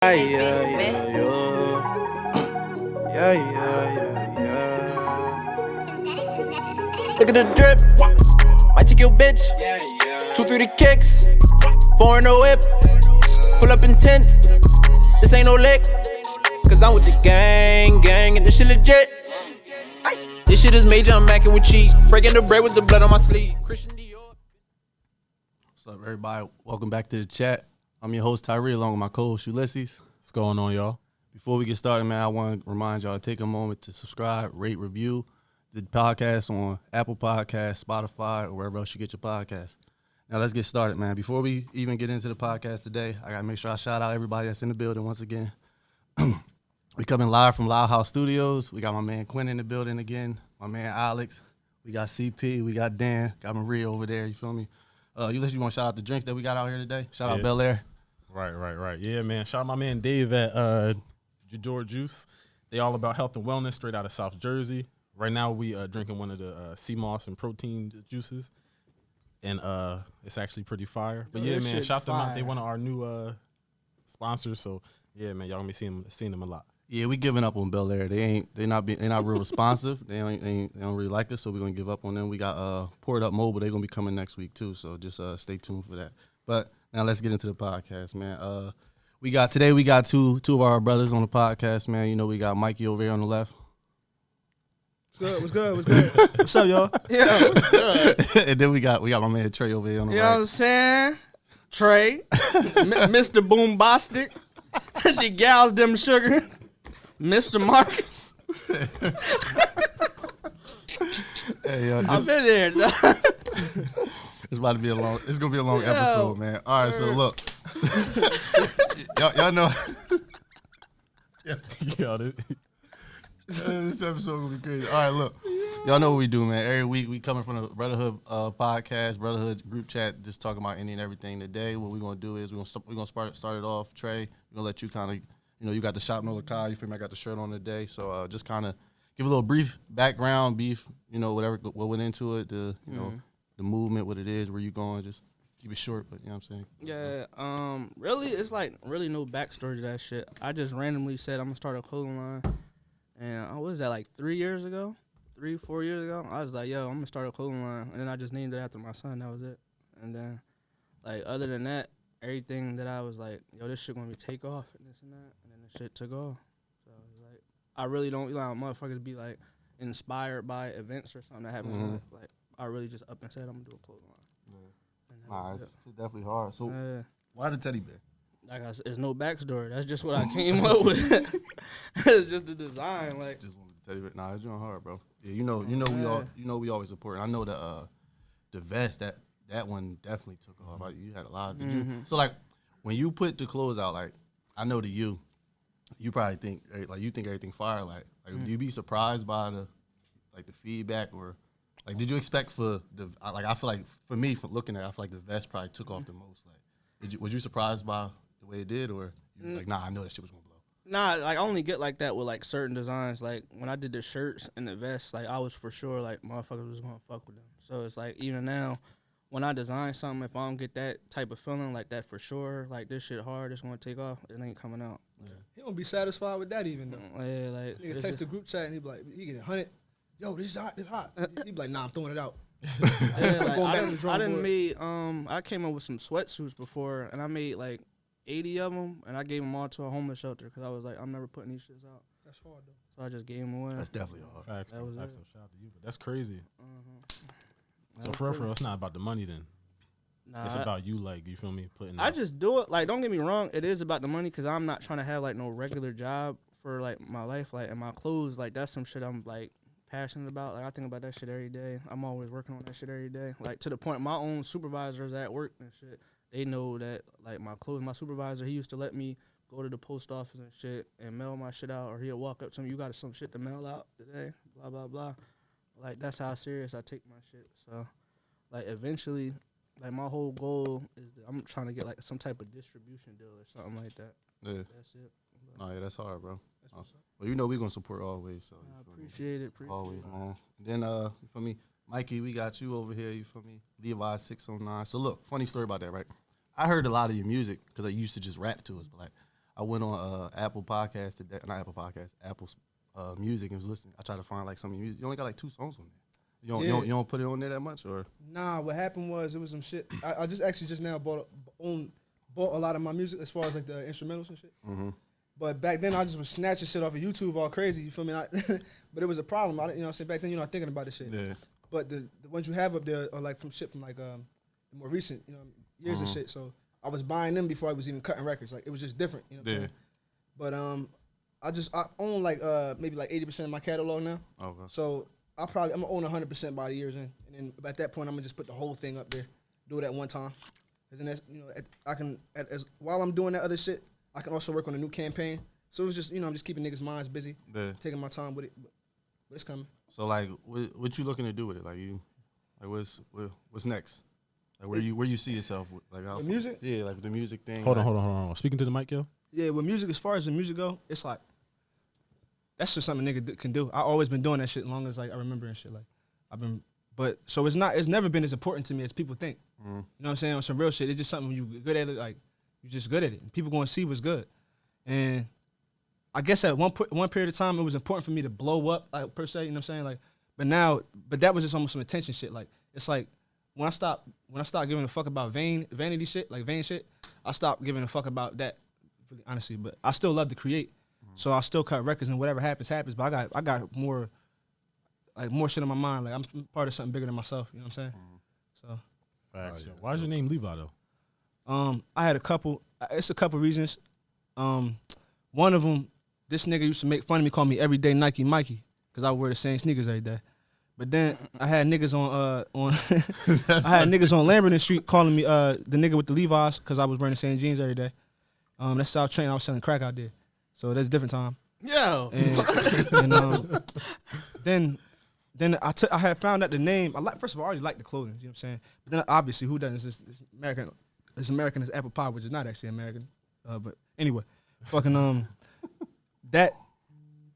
Yeah, yeah, yeah, yeah. Look at the drip. Might take your bitch. 2, 3 the kicks. 4 in the whip. Pull up in tent. This ain't no lick. Cause I'm with the gang, and this shit legit. This shit is major, I'm macking with cheese. Breaking the bread with the blood on my sleeve. Christian Dior. What's up, everybody? Welcome back to the chat. I'm your host, Tyree, along with my co-host, Ulysses. What's going on, y'all? Before we get started, man, I want to remind y'all to take a moment to subscribe, rate, review the podcast on Apple Podcasts, Spotify, or wherever else you get your podcasts. Now, let's get started, man. Before we even get into the podcast today, I got to make sure I shout out everybody that's in the building once again. We coming live from Loud House Studios. We got my man Quinn in the building again, my man Alex. We got CP, we got Dan, got Maria over there, you feel me? Ulysses, you want to shout out the drinks that we got out here today? Shout out Bel Air. Right. Yeah, man. Shout out my man Dave at Jador Juice. They all about health and wellness, straight out of South Jersey. Right now, we drinking one of the sea moss and protein juices, and it's actually pretty fire. But yeah, man, shout them out. They one of our new sponsors. So yeah, man, y'all gonna be seeing them a lot. Yeah, we giving up on Bel Air. They not real responsive. They don't really like us, so we're gonna give up on them. We got Poured Up Mobile. They're gonna be coming next week too. So just stay tuned for that. But now let's get into the podcast, man. We got two of our brothers on the podcast, man. You know, we got Mikey over here on the left. What's good? What's up, y'all? Yeah. And then we got my man Trey over here on the You know what I'm right. saying? Trey. Mr. Boombastic. The gals, them sugar. Mr. Marcus. Hey, yo, I've been there. dog. it's gonna be a long episode, man. All right, so look, y'all know. This episode gonna be crazy. All right, look, y'all know what we do, man. Every week we coming from the Brotherhood podcast, Brotherhood group chat, just talking about any and everything. Today, what we're gonna do is we're gonna start it off. Trey, we're gonna let you kind of, you got the ShopNoahLokai. You feel me? I got the shirt on today, so just kind of give a little brief background, whatever what went into it, the the movement, what it is, where you going. Just keep it short, but you know what I'm saying. Yeah, really, it's like really no backstory to that shit. I just randomly said I'm gonna start a clothing line, and what was that, like 4 years ago? I was like, yo, I'm gonna start a clothing line, and then I just named it after my son. That was it. And then, like, other than that, everything that I was like, yo, this shit gonna be take off and this and that, and then the shit took off. So like, I really don't, motherfuckers be like inspired by events or something that happens. Mm-hmm. Like, I really just up and said I'm gonna do a clothing line. Nah, it's definitely hard. So Yeah. why the teddy bear? Like I said, there's no backstory. That's just what I came up with. It's just the design, like. Just wanted to tell you, nah, it's doing hard, bro. Yeah, we always support. I know the vest that one definitely took off. Like, you had a lot. Did you? So like when you put the clothes out, like I know you probably think like you think everything fire. Like do you be surprised by the feedback, or like did you expect for the like I feel like for me from looking at it, I feel like the vest probably took off the most. Like was you surprised by the way it did, or you was like, nah, I know that shit was gonna blow? Nah, like I only get like that with like certain designs. Like when I did the shirts and the vests, like I was for sure like motherfuckers was gonna fuck with them. So it's like even now, when I design something, if I don't get that type of feeling like that for sure, like this shit hard, it's gonna take off, it ain't coming out. Yeah. He don't be satisfied with that even though. Yeah, like Nigga text the group chat and he be like, he get 100. Yo, this is hot. He be like, nah, I'm throwing it out. yeah, like, Going back to the drawing board. made I came up with some sweatsuits before, and I made like 80 of them, and I gave them all to a homeless shelter because I was like, I'm never putting these shits out. That's hard though. So I just gave them away. That's definitely hard. Facts. That was Facts. it. Shout out to you, but that's crazy. That So was for pretty- real, it's not about the money then. Nah, It's about you, like, you feel me, putting. I just do it. Like, don't get me wrong, it is about the money because I'm not trying to have like no regular job for like my life. Like, and my clothes, like that's some shit I'm like passionate about. Like, I think about that shit every day. I'm always working on that shit every day. Like, to the point my own supervisors at work and shit, they know that like my clothes. My supervisor, he used to let me go to the post office and shit and mail my shit out, or he'll walk up to me, you got some shit to mail out today, blah blah blah. Like, that's how serious I take my shit. So, like, eventually, like, my whole goal is that I'm trying to get like some type of distribution deal or something like that. Yeah. That's it. Oh yeah, that's hard, bro. Well, we're gonna support always. So I appreciate it. always, man. And then for me, Mikey, we got you over here. You feel me? Levi 609. So look, funny story about that, right? I heard a lot of your music because I used to just rap to us, but like I went on Apple Podcast today, not Apple Podcast, Apple Music, and was listening. I tried to find like some music. You only got like 2 songs on there. You don't put it on there that much, or? Nah, what happened was it was some shit. I just now bought a lot of my music as far as like the instrumentals and shit. Mm-hmm. But back then I just was snatching shit off of YouTube all crazy. You feel me? But it was a problem. You know what I'm saying? Back then you're not thinking about this shit. Yeah. But the ones you have up there are like from like more recent, years of shit. So I was buying them before I was even cutting records. Like it was just different. You know what I'm saying? But I own like maybe like 80% of my catalog now. Okay. So I'm gonna own 100% by the years in, and then at that point I'm gonna just put the whole thing up there, do it at one time. And then I can while I'm doing that other shit, I can also work on a new campaign. So it's just I'm just keeping niggas' minds busy, taking my time with it. But it's coming. So like, what you looking to do with it? Like what's next? Like where you see yourself? Like how the music? Yeah, like the music thing. Hold on. Speaking to the mic, yo. Yeah, with music, as far as the music go, it's like that's just something nigga can do. I always been doing that shit as long as like I remember and shit. Like so it's never been as important to me as people think. Mm-hmm. You know what I'm saying? On some real shit, it's just something you good at it. Like you just good at it. And people gonna see what's good. And I guess at one period of time, it was important for me to blow up, like, per se. You know what I'm saying? Like, but that was just almost some attention shit. Like, it's like when I stopped giving a fuck about vanity shit, like vain shit, I stopped giving a fuck about that, really, honestly. But I still love to create, so I still cut records and whatever happens. But I got more shit on my mind. Like I'm part of something bigger than myself. You know what I'm saying? So. Facts. Why's your name Levi though? I had a couple. It's a couple reasons. One of them, this nigga used to make fun of me, call me everyday Nike Mikey, because I wear the same sneakers every day. But then I had niggas on Lamberton Street calling me the nigga with the Levi's, because I was wearing the same jeans every day. That's South Train. I was selling crack out there, so that's a different time. Yo. And then I had found out the name. First of all, I already liked the clothing. You know what I'm saying? But then obviously, who doesn't? It's American. It's American as apple pie, which is not actually American. But anyway, fucking that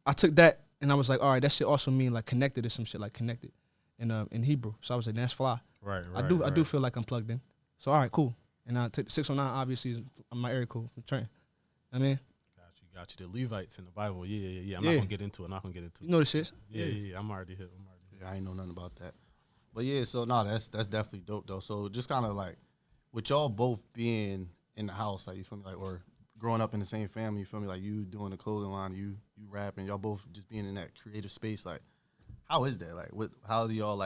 I took that and I was like, all right, that shit also mean like connected or some shit, like connected in Hebrew. So I was like, that's fly. Right. I do feel like I'm plugged in. So all right, cool. And I took the 609 obviously is my area code from Trent. I mean, got you. The Levites in the Bible. Yeah. I'm not gonna get into it. You know the shit. Yeah. I'm already hit. Yeah, I ain't know nothing about that. But yeah, so no, that's definitely dope though. So just kind of like with y'all both being in the house, like you feel me, like or growing up in the same family, you feel me, like you doing the clothing line, you rapping, y'all both just being in that creative space, like how is that? Like how do y'all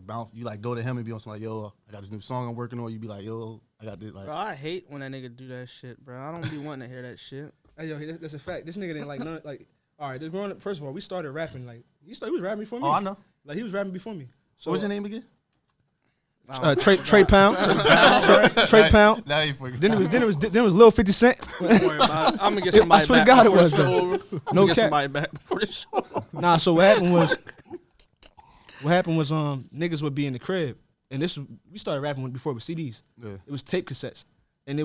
bounce? You like go to him and be on something like, yo, I got this new song I'm working on. You be like, yo, I got this. Like, bro, I hate when that nigga do that shit, bro. I don't be wanting to hear that shit. Hey, yo, that's a fact. This nigga didn't like none. Like, all right, growing up. First of all, we started rapping. Like, he was rapping before me. Oh, I know. Like, he was rapping before me. So what's your name again? Trey Pound. Trey Pound. Now you forget. Then it was Lil 50 Cent. Don't worry about it. I'm gonna get somebody I swear back. to God it before was, the show though. over. I'm No gonna get cap. somebody back before the show. Nah, so what happened was niggas would be in the crib, and we started rapping before it was CDs. Yeah. It was tape cassettes, and I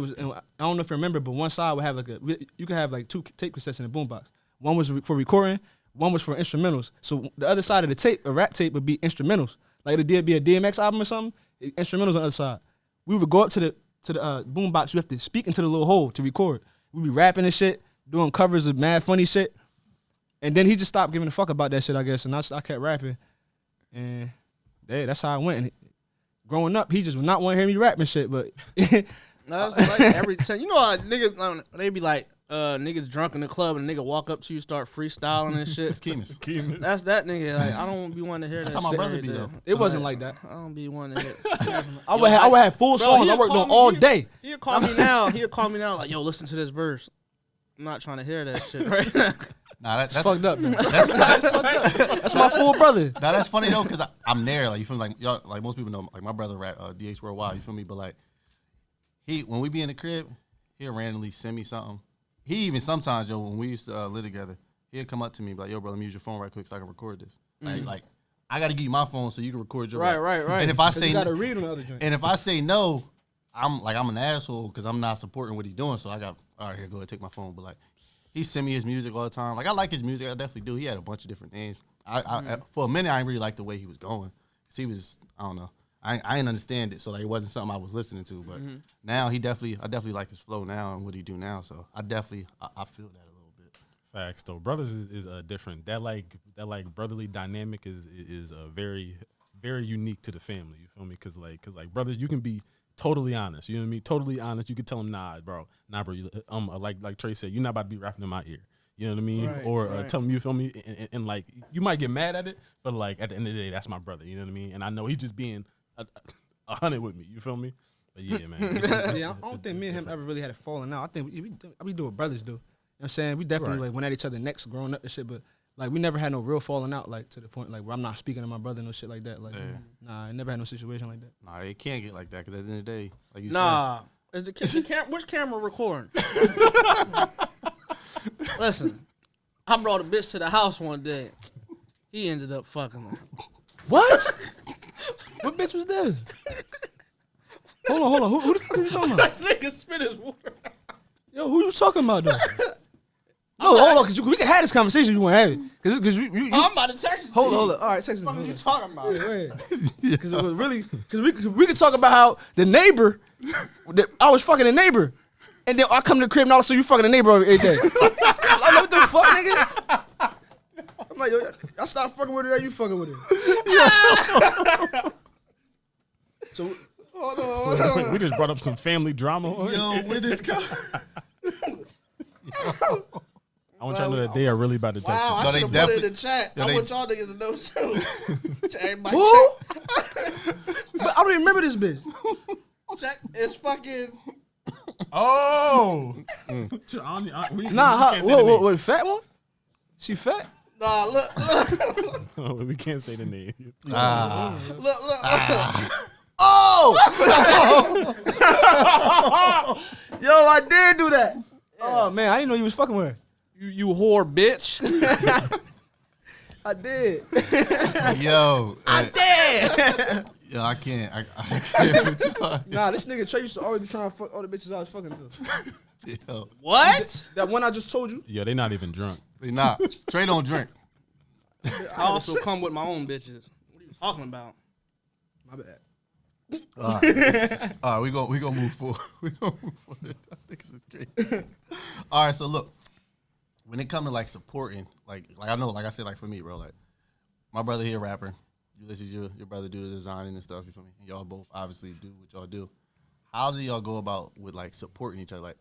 don't know if you remember, but one side would have you could have like 2 tape cassettes in a boombox. One was for recording, one was for instrumentals. So the other side of the tape, a rap tape, would be instrumentals. Like it'd be a DMX album or something. Instrumentals on the other side. We would go up to the boombox. You have to speak into the little hole to record. We'd be rapping and shit, doing covers of mad funny shit. And then he just stopped giving a fuck about that shit, I guess. And I kept rapping. And that's how I went. And growing up, he just would not want to hear me rapping shit. But No, that's like every time. You know how niggas, they be like, niggas drunk in the club and a nigga walk up to you, start freestyling and shit. It's Keemus. That's that nigga. Like, I don't be wanting to hear That's that how my shit brother every be, day. though. it wasn't like that. I don't be wanting to hear. I would have full songs I worked on all day. He'll call me now. Like, yo, listen to this verse. I'm not trying to hear that shit right now. Nah, that's Fucked up, man. That's my full brother. Now that's funny though, cause I'm there. Like you feel me, like y'all, like most people know, like my brother rap DH Worldwide. You feel me? But like when we be in the crib, he'll randomly send me something. He even sometimes, yo, when we used to live together, he'll come up to me and be like, yo, bro, let me use your phone right quick so I can record this. Like I gotta give you my phone so you can record your rap. Right. And if I say You gotta read on the other joint. and if I say no, I'm an asshole because I'm not supporting what he's doing. So I got all right, here, go ahead, take my phone. But like he send me his music all the time. Like I like his music, I definitely do. He had a bunch of different names. I for a minute I didn't really like the way he was going. Cause he was, I don't know. I didn't understand it, so like it wasn't something I was listening to. But now I definitely like his flow now and what he do now. So I feel that a little bit. Facts though, brothers is different. That brotherly dynamic is very very unique to the family. You feel me? Cause like brothers, you can be totally honest. You know what I mean? Totally honest. You can tell them, nah, bro. Like Trey said, you're not about to be rapping in my ear. You know what I mean? Right, or tell me, you feel me? And like, you might get mad at it, but like at the end of the day, that's my brother. You know what I mean? And I know he's just being 100 with me. You feel me? But yeah, man. Yeah, I don't think me and him ever really had a falling out. I think we do what brothers do. You know what I'm saying? We definitely like went at each other necks growing up and shit, but like we never had no real falling out, like to the point like where I'm not speaking to my brother, no shit like that. Like, nah, I never had no situation like that. Nah, it can't get like that because at the end of the day, like you said. Is which camera recording? Listen, I brought a bitch to the house one day. He ended up fucking her. What? What bitch was this? Hold on. Who the fuck are you talking about? This nigga spit his water. Yo, who you talking about though? No, hold on, because we can have this conversation. You want to have it? Because I'm about to text you. Hold on. All right, text me. What the fuck are you talking about? Because it was really, because we could talk about how the neighbor, I was fucking the neighbor, and then I come to the crib and all of a sudden you fucking the neighbor over AJ. I'm like, what the fuck, nigga? I'm like, yo, I stopped fucking with her, you fucking with her. So hold on. We just brought up some family drama. Yo, where this come? I want y'all to know that they are really about to text Wow, you. I should have put it in the chat. I want y'all niggas to know too. Everybody who? But I don't even remember this bitch. check. It's fucking. Oh. What, fat one? She fat? Nah, look. We can't say the name. Look. Oh! Yo, I did do that. Oh man, I didn't know you was fucking with her. You whore bitch. I did. Yo, I did. Yo, I can't with y'all. Nah, this nigga Trey used to always be trying to fuck all the bitches I was fucking to. Yo, What? That one I just told you. Yeah, they not even drunk. they not. Trey don't drink. I also come with my own bitches. What are you talking about? My bad. All right, we gonna move forward. We gonna move forward. I think this is great. All right, so look, when it comes to like supporting, like I know, like I said, like for me, bro, like my brother here, rapper, Ulysses, your brother do the designing and stuff. You feel me? And y'all both obviously do what y'all do. How do y'all go about with like supporting each other? Like,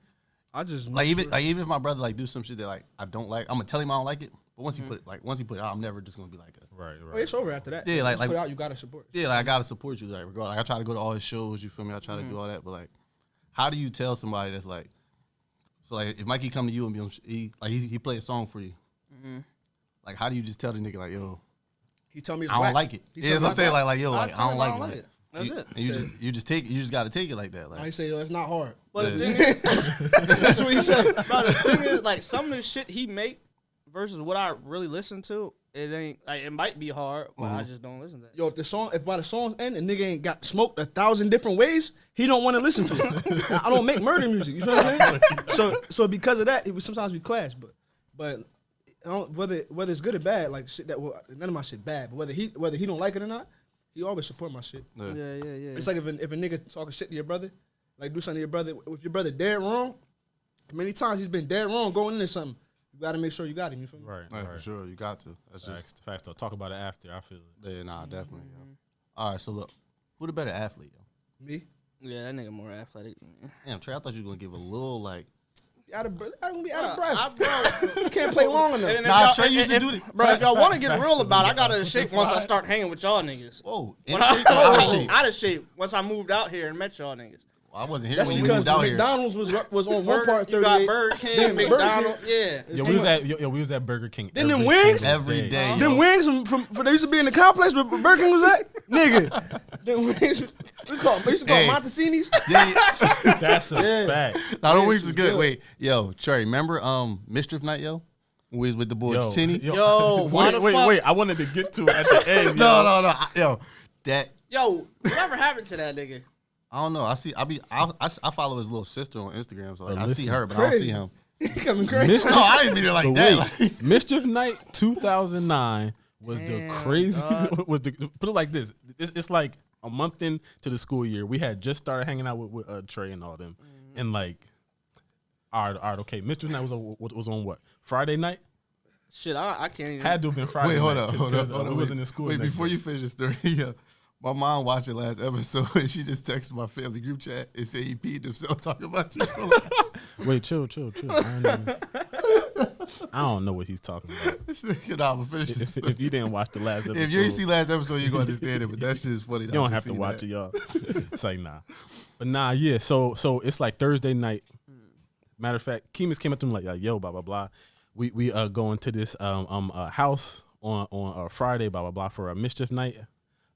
I just even if my brother like do some shit that like I don't like, I'm gonna tell him I don't like it. But once he put it out, I'm never just gonna be like, Right. Oh, it's over after that. Yeah, like put it out, you gotta support. Yeah, like I gotta support you, like regardless. Like I try to go to all his shows. You feel me? I try to do all that, but like, how do you tell somebody that's like, so like if Mikey come to you and he play a song for you, like how do you just tell the nigga like, yo, He told me it's I don't whack. like it. He Yeah, told that's me what I'm saying. it's Like yo, like I don't like it. That's it. And you just take it. You just gotta take it like that. whack. I Like say, yo, it's not hard. But the thing is, That's what he said. bro, the thing is, like some of the shit he make versus what I really listen to, it ain't like it might be hard, but I just don't listen to it. Yo, if by the song's end, the nigga ain't got smoked 1,000 different ways, he don't want to listen to it. I don't make murder music. You feel what I'm saying? So because of that, it would sometimes be clash. But whether it's good or bad, like shit that none of my shit bad. But whether he don't like it or not, he always support my shit. Yeah. It's like if a nigga talking shit to your brother, like do something to your brother. If your brother dead wrong, many times he's been dead wrong going into something. You got to make sure you got him. You feel me? right, for sure, you got to. That's just Facts though. Talk about it after. I feel it. yeah, nah, definitely. Yo. All right, so look, who the better athlete, yo? Me? Yeah, that nigga more athletic. Man. Damn, Trey, I thought you were gonna give a little like. I don't be out of breath. You can't play long enough. Nah, Trey used to do that. Bro, if y'all want to get real about it, I got out of shape once I start hanging with y'all niggas. Whoa, When in I shape or out of was shape? out of shape once I moved out here and met y'all niggas. Well, I wasn't here That's when you because moved out here. McDonald's was on one part You got 38. Burger King, Then Burger McDonald's, yeah. We was at Burger King. Then them every wings? single Every day. yo. Them wings from they used to be in the complex, but Burger King was at nigga. Them wings, we used to call Hey. Montesini's. Yeah. That's a fact. Now, the wings is good. Wait, yo, Trey, remember Mischief Night, yo? When we was with the boy Chinny? Yo, why the fuck? wait. I wanted to get to it at the end. No. Yo, that, Yo, whatever happened to that nigga? I don't know. I follow his little sister on Instagram, so like, I see listen, her, but I don't crazy. see him. He coming crazy. No, I didn't mean it like But that. wait, Like, Mischief Night 2009 was the Damn, crazy. dog. Put it like this. It's like a month into the school year. We had just started hanging out with Trey and all them, and like, all right, okay. Mistress Night was on what, Friday night? Shit, I can't even. Had to have been Friday. Wait, hold night, on. We wasn't in school. Wait, next before day. you finish the story, yeah. My mom watched the last episode and she just texted my family group chat and said he peed himself talking about you. Wait, chill. I don't know what he's talking about. This nigga, nah, I'm gonna finish this story. If you didn't watch the last episode, If you ain't see last episode, you're gonna understand it. But that shit is funny. you don't have to watch it, y'all. It's like nah, but nah, yeah. So it's like Thursday night. Matter of fact, Keemus came up to me like yo, blah blah blah. We going to this house on Friday, blah blah blah, for a mischief night.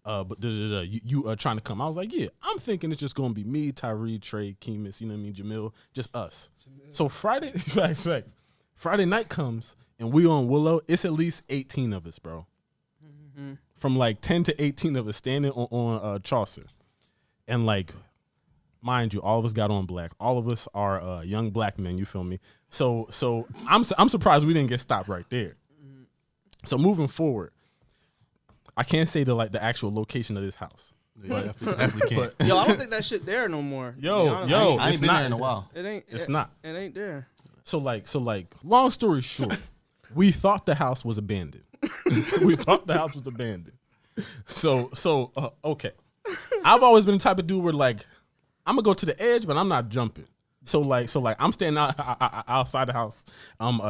But you trying to come? I was like, yeah. I'm thinking it's just gonna be me, Tyree, Trey, Keemus, you know what I mean, Jamil, just us. So Friday, facts. Friday night comes and we on Willow. It's at least 18 of us, bro. Mm-hmm. From like 10 to 18 of us standing on Chaucer, and like, mind you, all of us got on black. All of us are young black men. You feel me? So I'm surprised we didn't get stopped right there. Mm-hmm. So moving forward. I can't say the actual location of this house. Yeah, definitely can't. Yo, I don't think that shit there no more. Yo, I ain't it's been not there in a while. It ain't. It's not. It ain't there. So like, long story short, we thought the house was abandoned. So okay. I've always been the type of dude where like, I'm gonna go to the edge, but I'm not jumping. So like, I'm standing outside the house,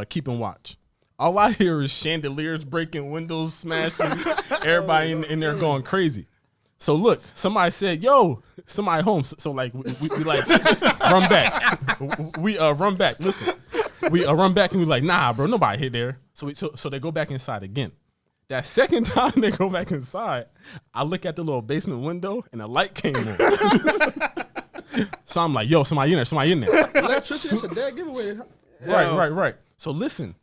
keeping watch. All I hear is chandeliers breaking, windows smashing, everybody in there going crazy. So look, somebody said, "Yo, somebody home." So like we like run back. We run back. Listen, we run back and we like, nah, bro, nobody hit there. So they go back inside again. That second time they go back inside, I look at the little basement window and a light came on. So I'm like, yo, somebody in there. Electricity, that's a dead giveaway. Right. So listen.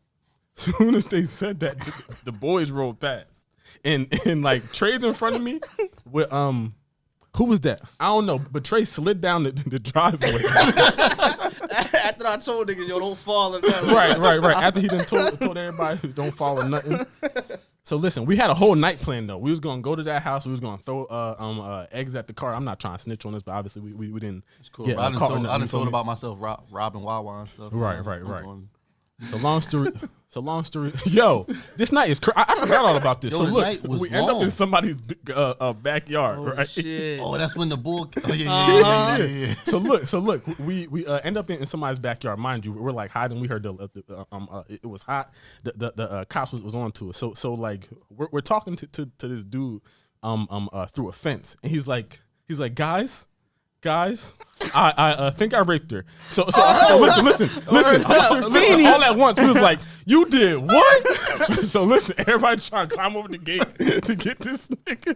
As soon as they said that, the boys rolled past, and like Trey's in front of me with who was that? I don't know, but Trey slid down the driveway. After I told niggas, yo, don't fall in that. Right. After he done told everybody don't fall or nothing. So listen, we had a whole night plan though. We was gonna go to that house. We was gonna throw eggs at the car. I'm not trying to snitch on this, but obviously we didn't. It's cool. Get, I done told about myself robbing Wawa and stuff. Right. So long story. Yo, this night is I forgot all about this. Yo, so the look, night was we end up long. in somebody's backyard, right? Shit. Oh, that's when the bull. Oh, yeah. So look, we end up in somebody's backyard. Mind you, we're like hiding. We heard it was hot. The cops was on to us. So like we're talking to this dude through a fence, and he's like guys, I think I raped her. So listen. All at once, we was like, you did what? So listen, everybody trying to climb over the gate to get this nigga.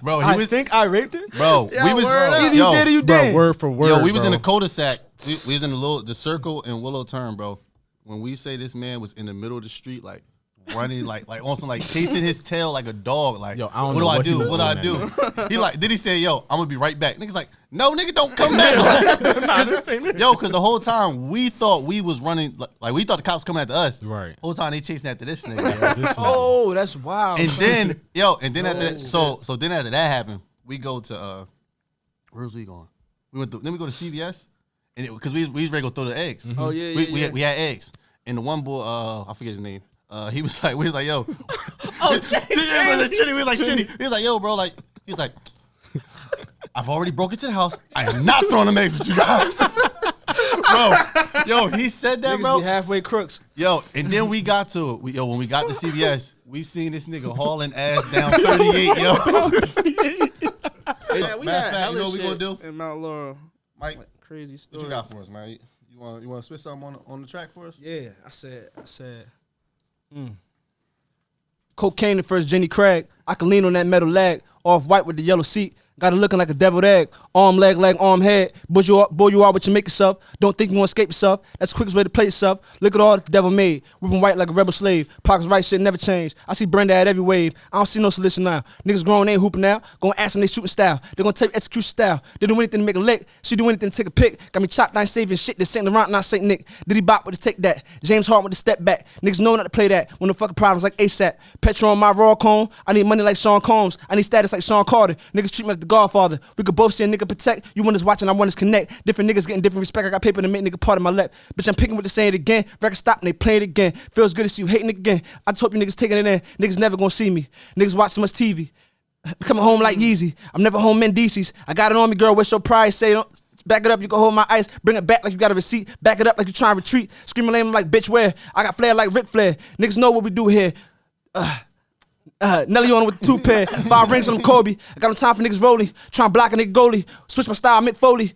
Bro, I think I raped it. Bro, Yeah, we was Either you did or you Bro, didn't. word for word. Yo, we was bro. in the cul-de-sac. We was in the circle in Willow Turn, bro. When we say this man was in the middle of the street, like running, like on some, like chasing his tail like a dog. Like, Yo, I don't what know do I what he do? was What do I doing do? He like, did he say, yo, I'm gonna be right back? Niggas like, no, nigga, don't come back. Because the whole time we thought we was running, like we thought the cops coming after us. Right. Whole time they chasing after this nigga. This nigga. Oh, that's wild. And then, after that, so then after that happened, we go to where was we going? Then we go to CVS, and because we was ready to go throw the eggs. Mm-hmm. Oh yeah. We had eggs, and the one boy, I forget his name. He was like, yo, Chinny. We was like, Chinny. He was like, yo, bro, like, he was like, I've already broke into the house. I am not throwing them eggs with you guys. Bro, yo, he said that, Niggas bro. be halfway crooks. Yo, and then we got to it. When we got to CVS, we seen this nigga hauling ass down 38, yo. Yeah, we Matter had of fact, hella you know what we shit gonna do? in Mount Laurel. Mike, Crazy story. what you got for us, man? You want to spit something on the track for us? Yeah, I said. Cocaine the first Jenny Craig. I can lean on that metal lag. Off white with the yellow seat. Got it looking like a deviled egg. Arm, leg, head. Boy, you are what you make yourself. Don't think you want to escape yourself. That's the quickest way to play yourself. Look at all the devil made. Whipping white like a rebel slave. Pockets right, shit never change. I see Brenda at every wave. I don't see no solution now. Niggas grown, ain't hooping now. Gonna ask them they shooting style. They gonna take execution style. They do anything to make a lick. She do anything to take a pic. Got me chopped, I ain't saving shit. This ain't around, not Saint Nick. Did he bop with the take that? James Harden with the step back. Niggas know not to play that. When the fucking problems like ASAP. Petrol on my raw cone. I need money like Sean Combs. I need status like Sean Carter. Niggas treat me like the Godfather. We could both see a nigga protect. You want us watching, I want us connect. Different niggas getting different respect. I got paper to make nigga part of my lap. Bitch, I'm picking with the saying it again. Record stop and they play it again. Feels good to see you hating again. I just hope you niggas taking it in. Niggas never gonna see me. Niggas watch so much TV. Coming home like Yeezy. I'm never home Mendices. I got it on me, girl. What's your price? Say don't. Back it up, you can hold my ice. Bring it back like you got a receipt. Back it up like you trying to retreat. Screaming lame like bitch where? I got flair like Ric Flair. Niggas know what we do here. Nelly on with 2 pair. 5 rings on them Kobe. I got no time for niggas rolling. Trying to block a nigga goalie. Switch my style, Mick Foley.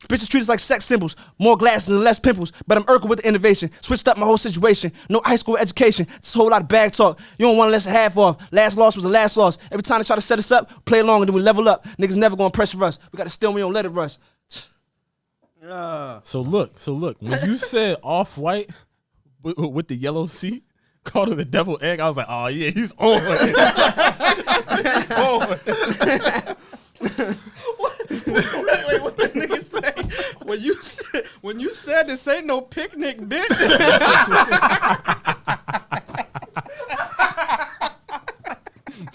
Bitches treat us like sex symbols. More glasses and less pimples. But I'm Urkel with the innovation. Switched up my whole situation. No high school education. Just a whole lot of bag talk. You don't want to let it half off. Last loss was the last loss. Every time they try to set us up, play along and then we level up. Niggas never gonna pressure us. We got to steal, we don't let it rush. So look. When you said off-white with the yellow seat, called it a devil egg, I was like, oh yeah, he's on. Wait, what this nigga say? When you said this ain't no picnic, bitch.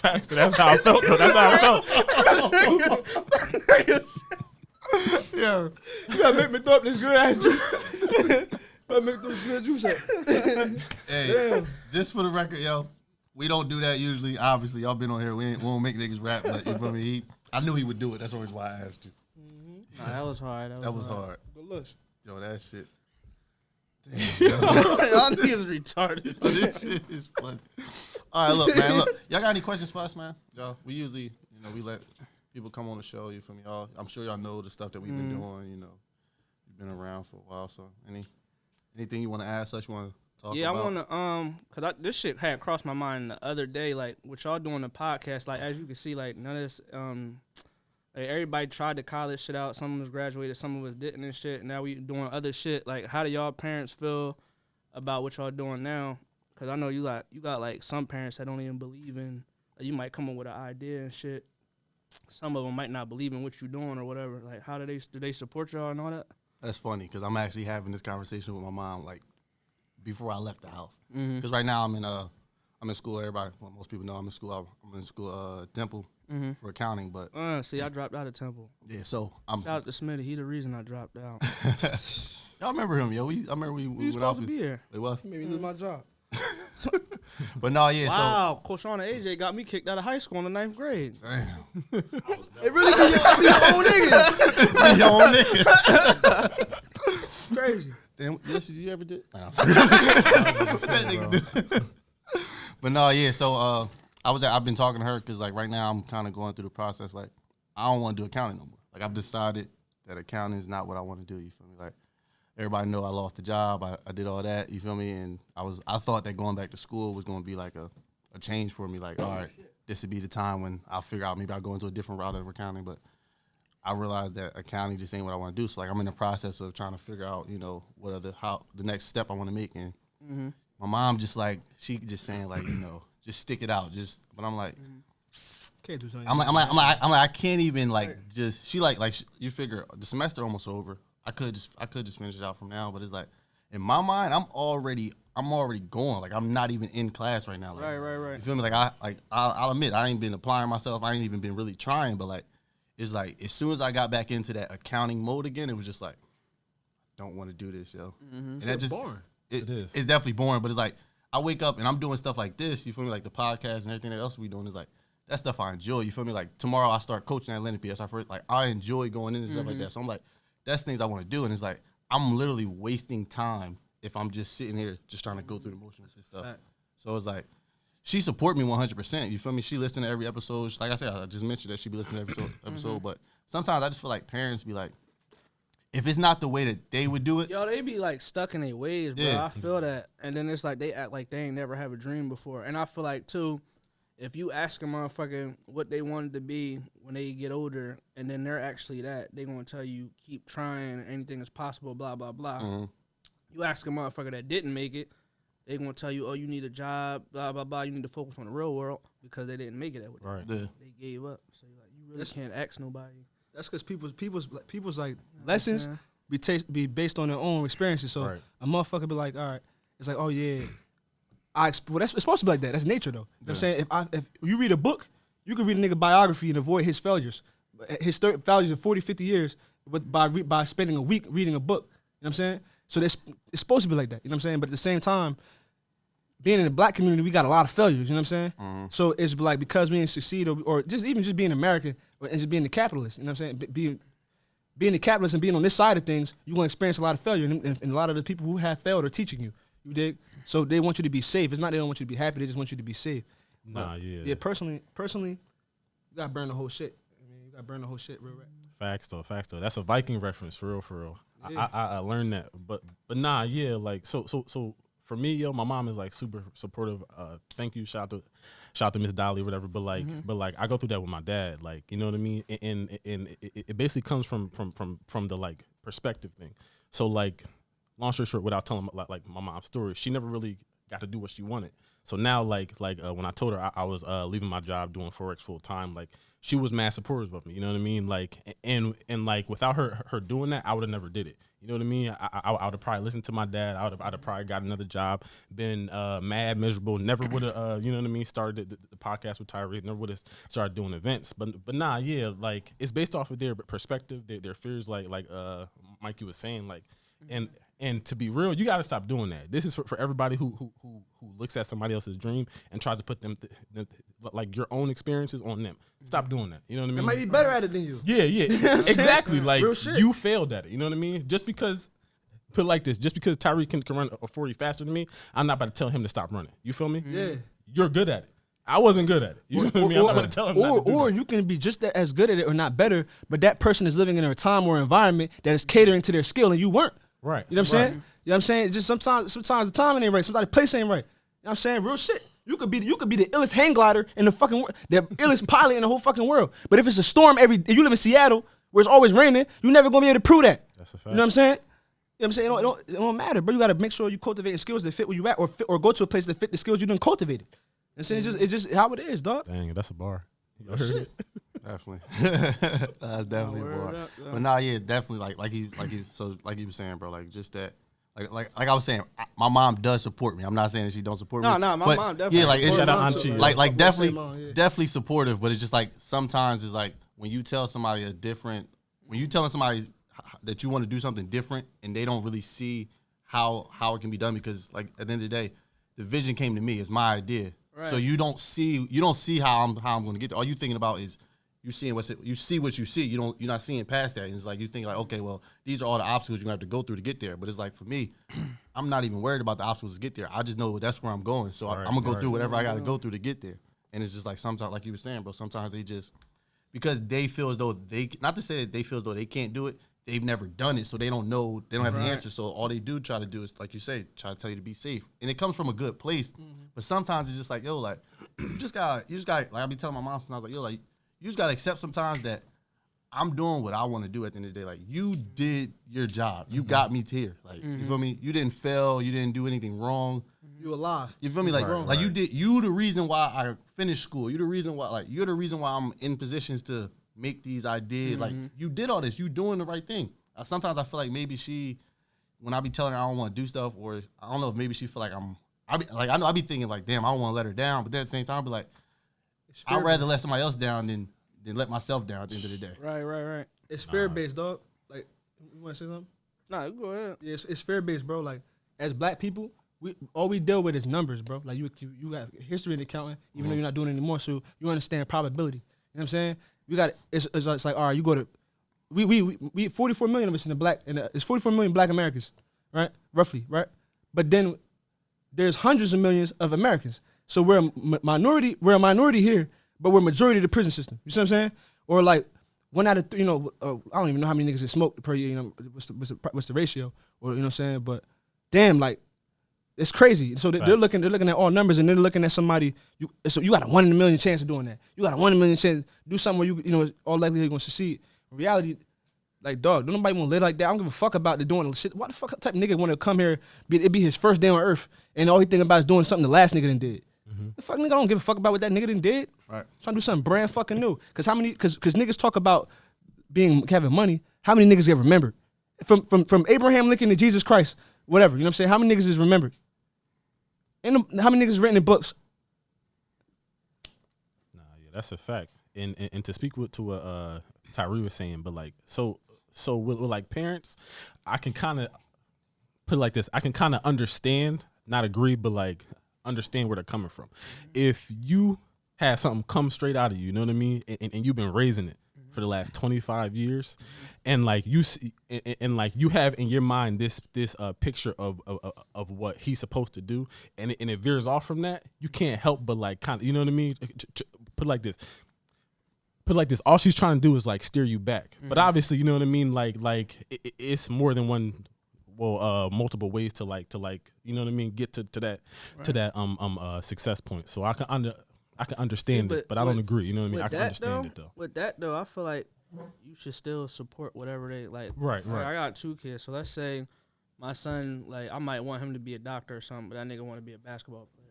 Pastor, that's how I felt, though. That's how I felt. Yeah, you gotta make me throw up this good ass juice. Gotta make this good juice. Hey, just for the record, yo, we don't do that usually. Obviously, y'all been on here. We won't make niggas rap, but you feel me? I knew he would do it. That's always why I asked you. Nah, that was hard. That was hard. Good looks. Yo, that shit. Y'all niggas retarded. This shit is funny. All right, look, man. Look, y'all got any questions for us, man? Y'all, we usually, we let people come on the show. You feel me? Y'all, I'm sure y'all know the stuff that we've been doing. You've been around for a while. So, anything you want to ask us? You want to talk about? Yeah, I want to cause this shit had crossed my mind the other day. Like, what y'all doing the podcast? Like, as you can see, like none of this. Like, everybody tried to call this shit out. Some of us graduated, some of us didn't and shit. Now we doing other shit. Like, how do y'all parents feel about what y'all doing now? Cause I know you got like some parents that don't even believe in. Like, you might come up with an idea and shit. Some of them might not believe in what you're doing or whatever. Like, how do they support y'all and all that? That's funny because I'm actually having this conversation with my mom like before I left the house. Because right now I'm in school. Everybody, well, most people know I'm in school. I'm in school Temple for accounting. But see, I dropped out of Temple. Yeah, so I'm. Shout out to Smitty. He the reason I dropped out. Y'all remember him, yo? I remember we was supposed to be here. It was. Maybe lose my job. But no, yeah. Wow, Coach Sean and AJ got me kicked out of high school in the 9th grade. So damn. It really be your own nigga. Your own nigga. Crazy. Damn, yes, you ever did? But no, yeah. So I've been talking to her because like right now I'm kind of going through the process. Like I don't want to do accounting no more. Like I've decided that accounting is not what I want to do. You feel me? Like everybody know I lost the job. I did all that. You feel me? And I thought that going back to school was going to be like a change for me. Like all right, this would be the time when I'll figure out maybe I'll go into a different route of accounting. But I realized that accounting just ain't what I want to do. So like I'm in the process of trying to figure out, what the next step I want to make. And my mom just like she just saying like, just stick it out. But I'm like, Can't do something. I'm like I can't even like just she like you figure the semester almost over. I could just finish it out from now. But it's like in my mind I'm already going. Like I'm not even in class right now. Like, Right. You feel me? Like I'll admit I ain't been applying myself. I ain't even been really trying. But like. It's like as soon as I got back into that accounting mode again, it was just like, don't want to do this, yo. And that just boring. It is. It's definitely boring, but it's like I wake up and I'm doing stuff like this. You feel me? Like the podcast and everything else we doing is like that stuff I enjoy. You feel me? Like tomorrow I start coaching at Atlantic PS. I enjoy going in and stuff like that. So I'm like, that's things I want to do, and it's like I'm literally wasting time if I'm just sitting here just trying to go through the motions and stuff. Right. So it's like. She support me 100%. You feel me? She listen to every episode. Like I said, I just mentioned that she be listening to every episode. But sometimes I just feel like parents be like, if it's not the way that they would do it. Yo, they be like stuck in their ways, bro. Yeah. I feel that. And then it's like they act like they ain't never have a dream before. And I feel like, too, if you ask a motherfucker what they wanted to be when they get older, and then they're actually that, they gonna tell you keep trying, anything is possible, blah blah blah. Mm-hmm. You ask a motherfucker that didn't make it, they gonna tell you, oh, you need a job, blah blah blah. You need to focus on the real world because they didn't make it that way. Right. Yeah. They gave up. So like, you really can't ask nobody. That's because people's like lessons be based on their own experiences. So a motherfucker be like, all right, it's like, oh yeah, well, it's supposed to be like that. That's nature though. You know what I'm saying? If you read a book, you can read a nigga biography and avoid his failures. His failures of 40, 50 years by spending a week reading a book. You know what I'm saying? So it's supposed to be like that. You know what I'm saying? But at the same time, being in the black community, we got a lot of failures. You know what I'm saying? Mm-hmm. So it's like because we didn't succeed or just being American and just being the capitalist. You know what I'm saying? Being the capitalist and being on this side of things, you're going to experience a lot of failure. And a lot of the people who have failed are teaching you. You dig? So they want you to be safe. It's not they don't want you to be happy. They just want you to be safe. Yeah, personally, you got to burn the whole shit. I mean, you got to burn the whole shit real right. Facts though. That's a Viking reference for real. Yeah. I learned that. But nah, yeah, like so for me, yo, my mom is like super supportive. Thank you, shout out to Miss Dolly, whatever. But like, I go through that with my dad. Like, you know what I mean? And it basically comes from the like perspective thing. So like, long story short, without telling like my mom's story, she never really got to do what she wanted. So now like when I told her I was leaving my job doing Forex full time, like she was mad supportive of me. You know what I mean? Like and like without her doing that, I would have never did it. You know what I mean? I would have probably listened to my dad. I'd have probably got another job, been mad, miserable. Never would have, you know what I mean? Started the podcast with Tyree. Never would have started doing events. But nah, yeah, like it's based off of their perspective, their fears. Like Mikey was saying, like, and to be real, you got to stop doing that. This is for everybody who looks at somebody else's dream and tries to put them like your own experiences on them. Stop doing that. You know what I mean? They might be better at it than you. Yeah, exactly. Like you failed at it. You know what I mean? Just because, put it like this, just because Tyree can run a 40 faster than me, I'm not about to tell him to stop running. You feel me? Yeah. You're good at it. I wasn't good at it. You know what I mean? I'm not going to tell him not to do that. You can be just as good at it or not better, but that person is living in a time or environment that is catering to their skill and you weren't. Right. You know what I'm saying? You know what I'm saying? Just sometimes the timing ain't right. Sometimes the place ain't right. You know what I'm saying? Real shit. You could be the illest hang glider in the fucking world, the illest pilot in the whole fucking world. But if it's a storm if you live in Seattle where it's always raining, you're never gonna be able to prove that. That's a fact. You know what I'm saying? You know what I'm saying? It don't matter, bro. You gotta make sure you cultivating skills that fit where you at, or go to a place that fit the skills you done cultivated. You know what I'm saying? It's just how it is, dog. Dang, that's a bar. You heard Shit. it? Definitely. That's definitely a bar. But nah, yeah, definitely like you were saying, bro, like just that. Like I was saying, my mom does support me. I'm not saying that she don't support me. No, my mom definitely. Yeah, like it's Shout out Auntie. like definitely supportive. But it's just like sometimes it's like when you tell somebody when you telling somebody that you want to do something different and they don't really see how it can be done, because like at the end of the day, the vision came to me. It's my idea. Right. So you don't see how I'm going to get there. All you thinking about is you see what you see. You're not seeing past that. And it's like you think like, okay, well, these are all the obstacles you're gonna have to go through to get there. But it's like for me, I'm not even worried about the obstacles to get there. I just know that's where I'm going. So I'm gonna go through whatever I gotta go through to get there. And it's just like sometimes, like you were saying, bro, sometimes they just, because they feel as though not to say that they feel as though they can't do it, they've never done it, so they don't know, they don't have the answer. So all they do try to do is, like you say, try to tell you to be safe. And it comes from a good place. But sometimes it's just like, yo, like, you just got like I be telling my mom sometimes, like, yo, like, you just gotta accept sometimes that I'm doing what I want to do at the end of the day. Like, you did your job. You got me here. Like, you feel me? You didn't fail. You didn't do anything wrong. You alive. You feel me? Like, you the reason why I finished school. You're the reason why I'm in positions to make these ideas. Like, you did all this. You doing the right thing. Sometimes I feel like maybe when I be telling her I don't want to do stuff, or I don't know if maybe she feel like I be thinking like, damn, I don't want to let her down. But then at the same time, I be like, I'd rather let somebody else down than let myself down at the end of the day. Right. It's fear-based, dog. Like, you want to say something? Nah, go ahead. Yeah, it's fear-based, bro. Like, as black people, all we deal with is numbers, bro. Like, you got history in accounting, even though you're not doing it anymore, so you understand probability. You know what I'm saying? It's like, all right, you go to, we 44 million of us in the black, and it's 44 million black Americans, right? Roughly, right? But then there's hundreds of millions of Americans. So we're a minority here, but we're majority of the prison system. You see what I'm saying? Or like 1 out of 3, I don't even know how many niggas that smoke per year. What's the ratio? Or you know what I'm saying? But damn, like It's crazy. So they're looking at all numbers, and they're looking at somebody. So you got a 1 in a million chance of doing that. You got a 1 in a million chance to do something where you know all likely you're gonna succeed. In reality, like dog, don't nobody want to live like that. I don't give a fuck about the doing shit. What the fuck type of nigga want to come here? It be his first day on earth, and all he think about is doing something the last nigga done did. The fuck nigga, I don't give a fuck about what that nigga done did. Right. Trying to do something brand fucking new. Cause niggas talk about having money. How many niggas get remembered? From Abraham Lincoln to Jesus Christ, whatever. You know what I'm saying? How many niggas is remembered? And how many niggas is written in books? Nah, yeah, that's a fact. And to speak to what Tyree was saying, but like so with like parents, I can kind of put it like this. I can kind of understand, not agree, but like understand where they're coming from. If you had something come straight out of you, you know what I mean, and you've been raising it for the last 25 years, and like you see, and like you have in your mind this picture of what he's supposed to do, and it veers off from that, you can't help but like kind of, you know what I mean. Put it like this. All she's trying to do is like steer you back, but obviously, you know what I mean. Like it's more than one. Well, multiple ways to like you know what I mean, get to that success point. So I can understand it, but I don't agree. You know what I mean? I can understand it though. With that though, I feel like you should still support whatever they like. Right. I got 2 kids, so let's say my son, like I might want him to be a doctor or something, but that nigga want to be a basketball player.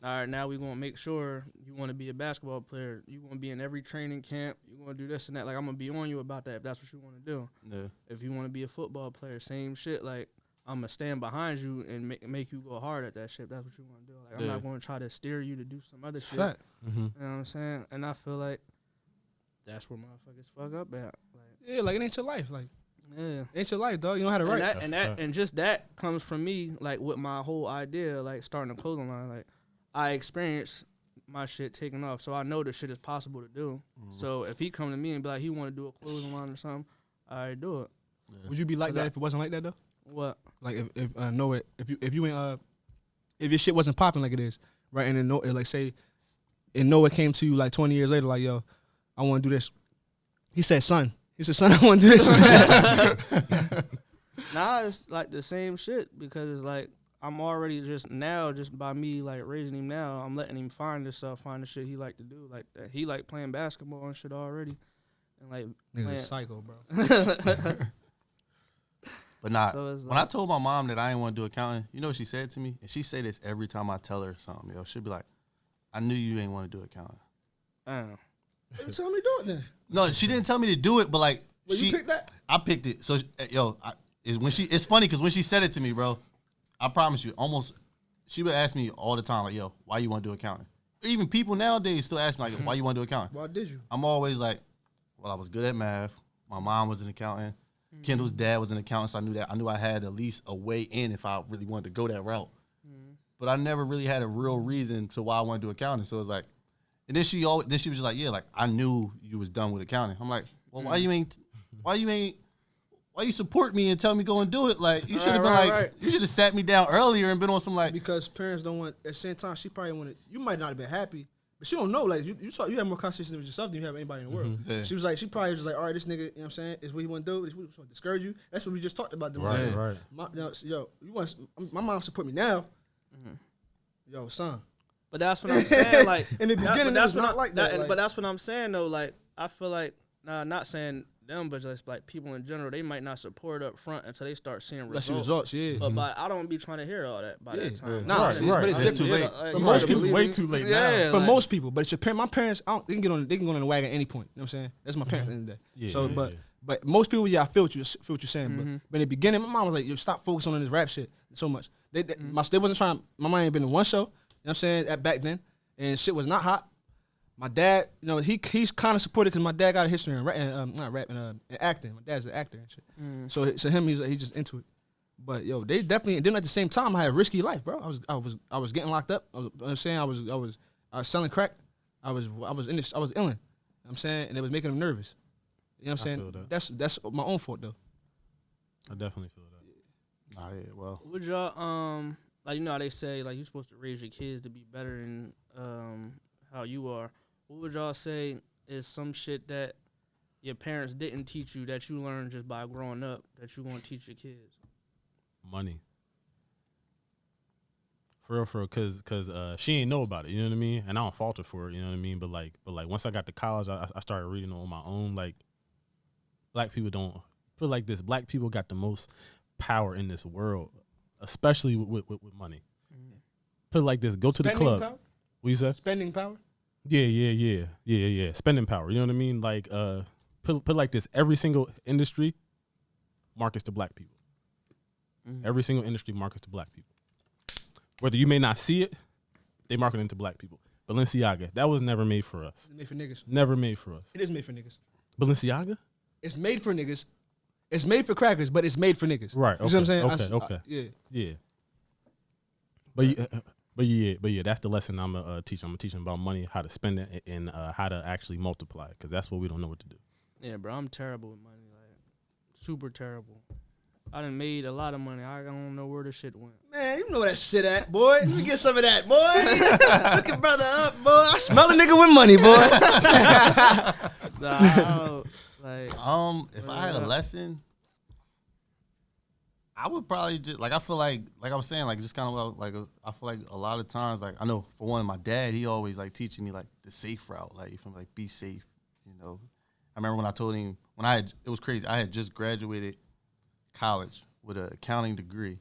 All right, now we gonna make sure you want to be a basketball player. You gonna be in every training camp. You gonna do this and that. Like I'm gonna be on you about that if that's what you want to do. Yeah. If you want to be a football player, same shit. Like I'm gonna stand behind you and make you go hard at that shit. If that's what you want to do. Like I'm not gonna try to steer you to do some other shit. Fact. Mm-hmm. You know what I'm saying? And I feel like that's where motherfuckers fuck up at. Like, Yeah, like it ain't your life. Like yeah. it ain't your life, dog. You don't have the right. And just that comes from me, like with my whole idea, like starting a clothing line. Like I experienced my shit taking off, so I know this shit is possible to do. So if he come to me and be like, he want to do a clothing line or something, I do it. Yeah. Would you be like that if it wasn't like that though? What? Like if you ain't if your shit wasn't popping like it is, right? And then like say, and Noah came to you like 20 years later, like yo, I want to do this. He said, son, I want to do this. Nah, it's like the same shit because it's like I'm already just by me like raising him now, I'm letting him find the shit he like to do, like that. He like playing basketball and shit already, and like niggas a psycho, bro. But nah, So it's when I told my mom that I didn't want to do accounting, you know what she said to me? And she say this every time I tell her something, yo. She'll be like, I knew you ain't want to do accounting. I don't know. You tell me do it then. No, she didn't tell me to do it, but like You picked that? I picked it. So it's funny because when she said it to me, bro, I promise you, she would ask me all the time, like, yo, why you want to do accounting? Even people nowadays still ask me, like, why you want to do accounting? Why did you? I'm always like, well, I was good at math. My mom was an accountant. Kendall's dad was an accountant, so I knew that. I knew I had at least a way in if I really wanted to go that route. But I never really had a real reason to why I wanted to do accounting. So it was like, and then she was just like, yeah, like I knew you was done with accounting. I'm like, well, why you support me and tell me go and do it? Like you should have been you should have sat me down earlier and been on some like. Because parents don't want, at the same time, she probably wanted, you might not have been happy, but she don't know. Like you have more conversation with yourself than you have anybody in the world. Yeah. She probably was like, all right, this nigga, you know what I'm saying, is what he want to do. Is what he want to discourage you. That's what we just talked about. Right. My mom support me now. Yo, son. But that's what I'm saying. Like in the beginning, that's not like that. But that's what I'm saying though. Like I feel like, not saying them, but just like people in general, they might not support up front until they start seeing results. Yeah. But I don't be trying to hear all that by that time. Nah, Right. But it's too late. For most people, It's way too late now. Yeah, for like, most people, but it's your my parents, they can go on the wagon at any point. You know what I'm saying? That's my parents at the end of the day. Yeah, But most people, I feel what you're saying. But in the beginning, my mom was like, "Yo, stop focusing on this rap shit so much." They wasn't trying. My mom ain't been in one show. You know what I'm saying? Back then, and shit was not hot. My dad, you know, he's kind of supported because my dad got a history in not rapping, and acting. My dad's an actor and shit. So him, he's just into it. But yo, they definitely. And then at the same time, I had a risky life, bro. I was getting locked up. You know what I'm saying? I was selling crack. I was in this. I was illin'. You know what I'm saying? And it was making them nervous. You know what I'm saying? That's my own fault though. I definitely feel that. Nah, yeah, well. would y'all like you know how they say like you're supposed to raise your kids to be better than how you are. What would y'all say is some shit that your parents didn't teach you that you learned just by growing up that you want to teach your kids? Money. For real, cause she ain't know about it, you know what I mean? And I don't fault her for it, you know what I mean? But like once I got to college, I started reading on my own. Like, black people don't feel like this. Black people got the most power in this world, especially with money. Put it like this: go to the club. Power? What you say? Spending power. Yeah. Spending power. You know what I mean? Like, put it like this: every single industry markets to black people. Every single industry markets to black people. Whether you may not see it, they market into black people. Balenciaga, that was never made for us. It's made for niggas. Never made for us. It is made for niggas. Balenciaga? It's made for niggas. It's made for crackers, but it's made for niggas. Right. You see what I'm saying? Okay. Yeah. But yeah, that's the lesson I'm gonna teach. I'm gonna teach them about money, how to spend it, and how to actually multiply it, because that's what we don't know what to do. Yeah, bro, I'm terrible with money, like super terrible. I done made a lot of money. I don't know where the shit went. Man, you know where that shit at, boy. Let me get some of that, boy. Look your brother up, boy. I smell a nigga with money, boy. If I had a lesson, I would probably just I feel like I was saying, like just kind of like I feel like a lot of times, like I know for one, my dad, he always like teaching me like the safe route, like you feel me, like be safe, you know. I remember when I told him it was crazy. I had just graduated college with an accounting degree,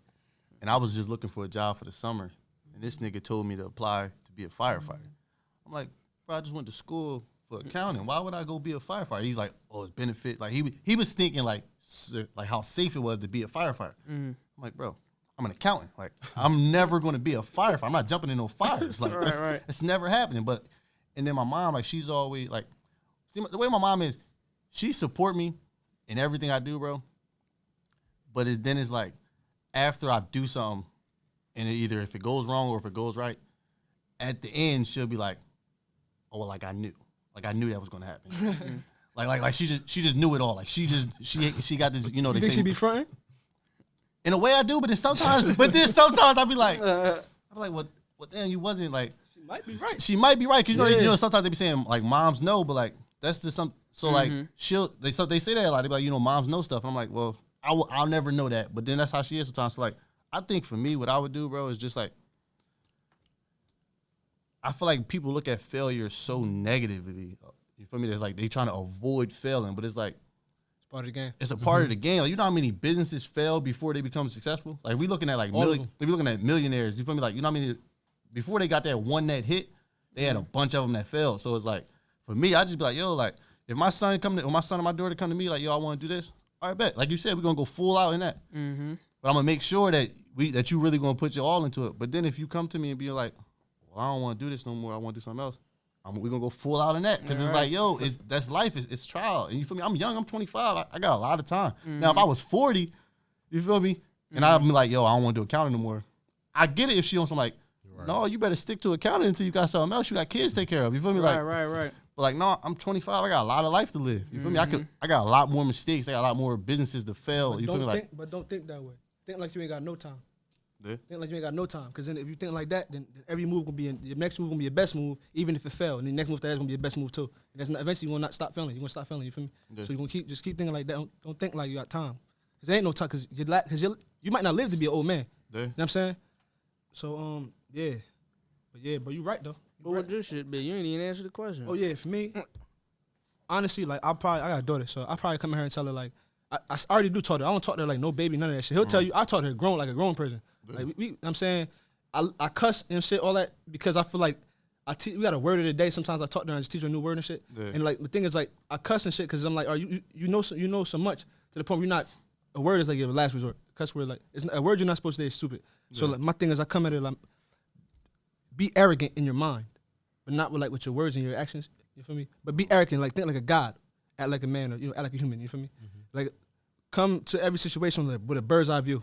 and I was just looking for a job for the summer, and this nigga told me to apply to be a firefighter. I'm like, bro, I just went to school for accounting. Why would I go be a firefighter? He's like, oh, it's benefit. Like he was thinking like how safe it was to be a firefighter. I'm like, bro, I'm an accountant. Like I'm never going to be a firefighter. I'm not jumping in no fires. Like it's never happening. And then my mom, like she's always like, see, the way my mom is, she support me in everything I do, bro. But it's like after I do something, and either if it goes wrong or if it goes right, at the end she'll be like, "Oh, well, like I knew that was gonna happen." like she just knew it all. Like she got this, you know. They think say she be fronting? In a way I do, but then sometimes I be like, well, damn, you wasn't like. She might be right. She might be right, because you know sometimes they be saying like moms know, but like that's just some. So like they say that a lot. They be like, you know, moms know stuff. And I'm like, well, I'll never know that. But then that's how she is sometimes. So like I think for me, what I would do, bro, is just like, I feel like people look at failure so negatively. You feel me? It's like they trying to avoid failing, but it's like It's part of the game. it's a part of the game. Like, you know how many businesses fail before they become successful? Like we looking at like we looking at millionaires. You feel me? Like, you know how many before they got that one net hit, they had a bunch of them that failed. So it's like for me, I just be like, yo, like if my son or my daughter come to me like, yo, I want to do this. All right, bet. Like you said, we're gonna go full out in that. But I'm gonna make sure that you really gonna put your all into it. But then if you come to me and be like, well, I don't want to do this no more, I want to do something else, we're gonna go full out in that, because it's like, yo, that's life. It's trial. And you feel me? I'm young. I'm 25. I got a lot of time. Now, if I was 40, you feel me? And I'd be like, yo, I don't want to do accounting no more. I get it if she on some like, no, you better stick to accounting until you got something else. You got kids to take care of. You feel me? Right. But like, no, I'm 25. I got a lot of life to live. You feel me? I got a lot more mistakes. I got a lot more businesses to fail. But you feel me? But don't think that way. Think like you ain't got no time. Yeah. Think like you ain't got no time. Because then if you think like that, then every move gonna be your next move gonna be your best move, even if it failed. And the next move that is gonna be your best move too. And that's eventually you gonna not stop failing. You gonna stop failing. You feel me? Yeah. So you gonna keep thinking like that. Don't think like you got time. Because there ain't no time. Because you might not live to be an old man. Yeah. You know what I'm saying? So yeah. But you right though. But what your shit be? You ain't even answer the question. Oh yeah, for me, honestly, like I got a daughter, so I probably come in here and tell her like I already do talk to her. I don't talk to her like no baby, none of that shit. He'll tell you I talk to her like a grown person. Like I'm saying, I cuss and shit all that because I feel like we got a word of the day. Sometimes I talk to her and just teach her a new word and shit. Yeah. And like the thing is like I cuss and shit because I'm like, you know so much to the point where you're not, a word is like your last resort. Cuss word, like it's a word you're not supposed to say is stupid. Yeah. So like my thing is I come at it like, be arrogant in your mind, but not with your words and your actions. You feel me? But be arrogant, like think like a god, act like a man, or act like a human. You feel me? Like come to every situation with a bird's eye view.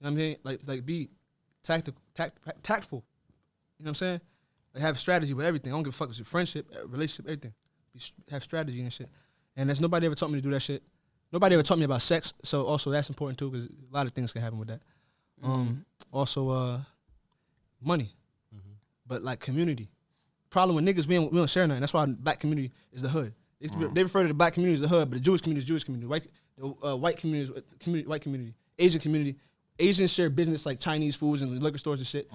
You know what I mean? Like be tactful. You know what I'm saying? Like have strategy with everything. I don't give a fuck with your friendship, relationship, everything. Have strategy and shit. And there's nobody ever taught me to do that shit. Nobody ever taught me about sex. So also that's important too, because a lot of things can happen with that. Also, money. But like community. Problem with niggas, we don't share nothing. That's why black community is the hood. They refer to the black community as the hood, but the Jewish community is Jewish community. White community is white community. Asian community. Asians share business like Chinese foods and liquor stores and shit.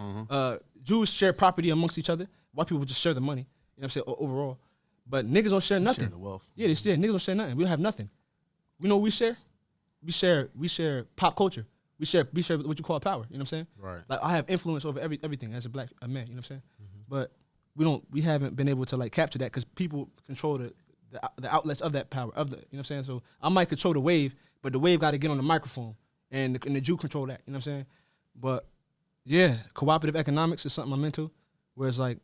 Jews share property amongst each other. White people just share the money. You know what I'm saying? Overall. But niggas don't share nothing. Share the wealth. Yeah, niggas don't share nothing. We don't have nothing. We know what we share? We share pop culture. We share what you call power. You know what I'm saying? Right. Like I have influence over everything as a man. You know what I'm saying? But we haven't been able to like capture that because people control the outlets of that power you know what I'm saying? So I might control the wave, but the wave got to get on the microphone, and the Jew control that. You know what I'm saying? But yeah, cooperative economics is something I'm into. Where it's like,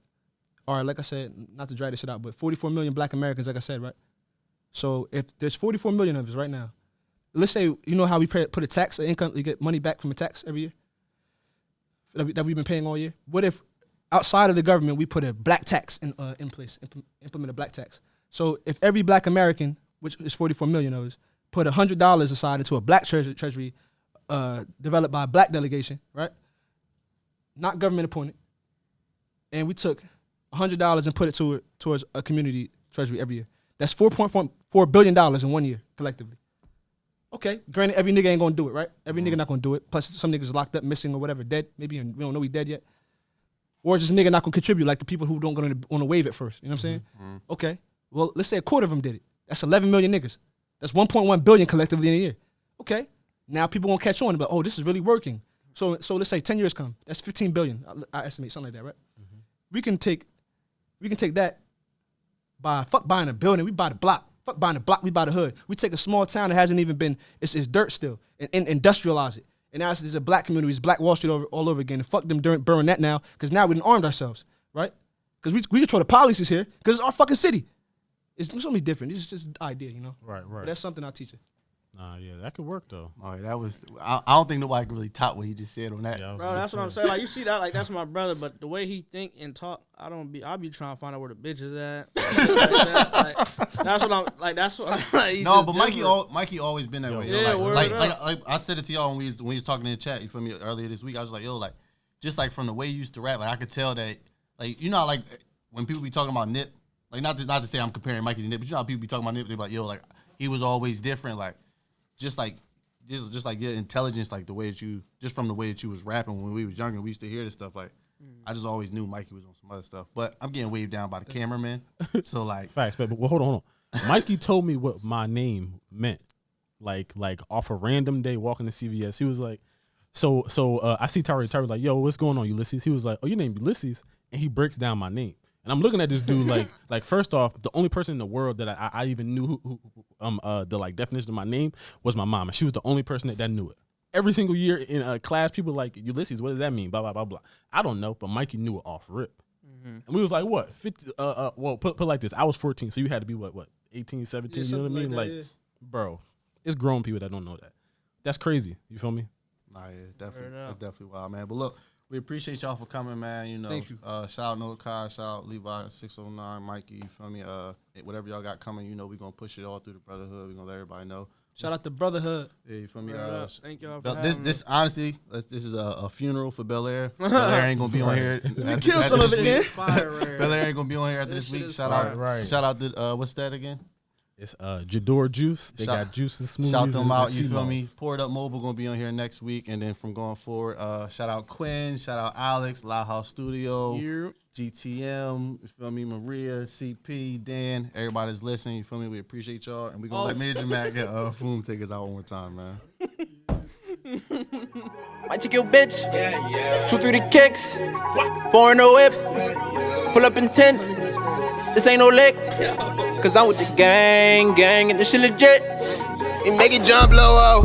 all right, like I said, not to drag this shit out, but 44 million Black Americans, like I said, right? So if there's 44 million of us right now, let's say, you know how we put a tax, an income, you get money back from a tax every year that we've been paying all year? What if outside of the government we put a black tax in place, implement a black tax? So if every Black American, which is 44 million of us, put $100 aside into a black treasury developed by a black delegation, right? Not government appointed, and we took $100 and put it towards a community treasury every year. That's $4.4 billion in 1 year collectively. Okay, granted, every nigga ain't gonna do it, right? Every nigga not gonna do it. Plus, some niggas locked up, missing or whatever, dead. Maybe we don't know he dead yet. Or just a nigga not gonna contribute, like the people who don't go on the wave at first. You know what I'm saying? Okay, well, let's say a quarter of them did it. That's 11 million niggas. That's 1.1 billion collectively in a year. Okay, now people gonna catch on and be like, oh, this is really working. So let's say 10 years come. That's 15 billion. I estimate something like that, right? We can take that by fuck buying a building. We buy the block. Fuck buying the block. We buy the hood. We take a small town that hasn't even been, it's dirt still, and industrialize it. And now there's a black community, it's Black Wall Street all over again. And fuck them burn that now, because now we done armed ourselves, right? Because we control the policies here, because it's our fucking city. It's something different. It's just an idea, you know? Right. But that's something I'll teach you. Nah, yeah, that could work though. All right, that was. I don't think nobody can really top what he just said on that. Yeah, Bro, that's what I'm saying. Like, you see that, like, that's my brother, but the way he think and talk, I'll be trying to find out where the bitch is at. Like, that's what I'm, like, that's what, like, No, but Mikey always been that way. Yeah, like I said it to y'all when we was talking in the chat, you feel me, earlier this week. I was like, yo, like, just like from the way you used to rap, like I could tell that, like, you know, like when people be talking about Nip, like not to say I'm comparing Mikey to Nip, but you know how people be talking about Nip, they be like, yo, like, he was always different, like, just like your intelligence, like the way that you, just from the way that you was rapping when we was younger, we used to hear this stuff. Like, I just always knew Mikey was on some other stuff. But I'm getting waved down by the cameraman, so like, facts. But hold on. Mikey told me what my name meant, like off a random day walking to CVS. He was like, so I see Tyree like, yo, what's going on, Ulysses? He was like, oh, your name Ulysses, and he breaks down my name. And I'm looking at this dude like first off, the only person in the world that I even knew who the like definition of my name was my mom, and she was the only person that knew it. Every single year in class, people like, Ulysses, what does that mean? Blah blah blah blah. I don't know, but Mikey knew it off rip. And we was like, what? 50? Well, put like this. I was 14, so you had to be what? 18, 17. Yeah, you know what I mean? like that, yeah. Bro, it's grown people that don't know that. That's crazy. You feel me? nah, yeah, definitely, that's definitely wild, man. But look. We appreciate y'all for coming, man. You know, thank you. Shout out NoahLokai, shout out Levi 609, Mikey. You feel me? Whatever y'all got coming, you know, we gonna push it all through the brotherhood. We gonna let everybody know. Shout out to Brotherhood. Yeah, you feel me? Thank y'all for this honestly, this is a funeral for Bel Air. Bel Air ain't gonna be on here. Kill some of it, man. Bel Air ain't gonna be on here after this week. Shout out to what's that again? It's Jador Juice. They got juices, smoothies. Shout them out, you feel sea me? moss. Poured Up Mobile gonna be on here next week, and then from going forward, shout out Quinn, shout out Alex, Loud House Studio, GTM, you feel me? Maria, CP, Dan, everybody's listening, you feel me? We appreciate y'all, and we gonna let Major Mac get Flume tickets out one more time, man. I take your bitch, 2-3 the kicks, 4 in the whip, pull up in tent. This ain't no lick, cause I'm with the gang, and this shit legit. We make it jump low,